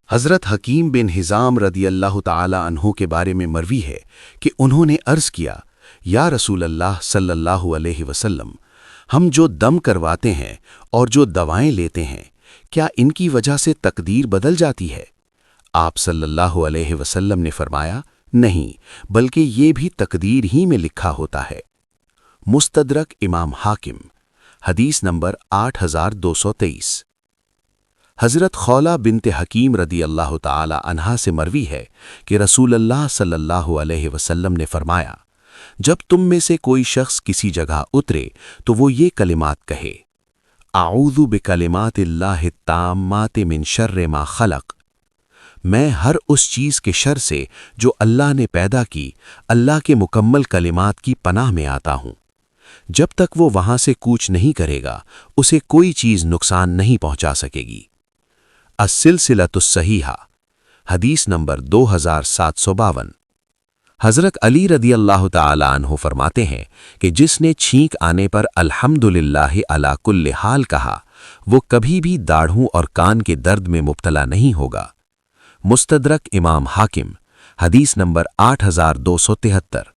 حضرت حکیم بن حزام رضی اللہ تعالی عنہ کے بارے میں مروی ہے کہ انہوں نے عرض کیا، یا رسول اللہ صلی اللہ علیہ وسلم، ہم جو دم کرواتے ہیں اور جو دوائیں لیتے ہیں، کیا ان کی وجہ سے تقدیر بدل جاتی ہے؟ آپ صلی اللہ علیہ وسلم نے فرمایا، نہیں، بلکہ یہ بھی تقدیر ہی میں لکھا ہوتا ہے۔ مستدرک امام حاکم، حدیث نمبر 8223۔ حضرت خولہ بنت حکیم رضی اللہ تعالی عنہا سے مروی ہے کہ رسول اللہ صلی اللہ علیہ وسلم نے فرمایا، جب تم میں سے کوئی شخص کسی جگہ اترے تو وہ یہ کلمات کہے، اعوذ بکلمات اللہ التامات من شر ما خلق، میں ہر اس چیز کے شر سے جو اللہ نے پیدا کی، اللہ کے مکمل کلمات کی پناہ میں آتا ہوں۔ جب تک وہ وہاں سے کوچ نہیں کرے گا، اسے کوئی چیز نقصان نہیں پہنچا سکے گی۔ السلسلۃ الصحیحہ، حدیث نمبر 2752۔ حضرت علی رضی اللہ تعالی عنہ فرماتے ہیں کہ جس نے چھینک آنے پر الحمدللہ علی کل حال کہا، وہ کبھی بھی داڑھوں اور کان کے درد میں مبتلا نہیں ہوگا۔ مستدرک امام حاکم، حدیث نمبر 8273۔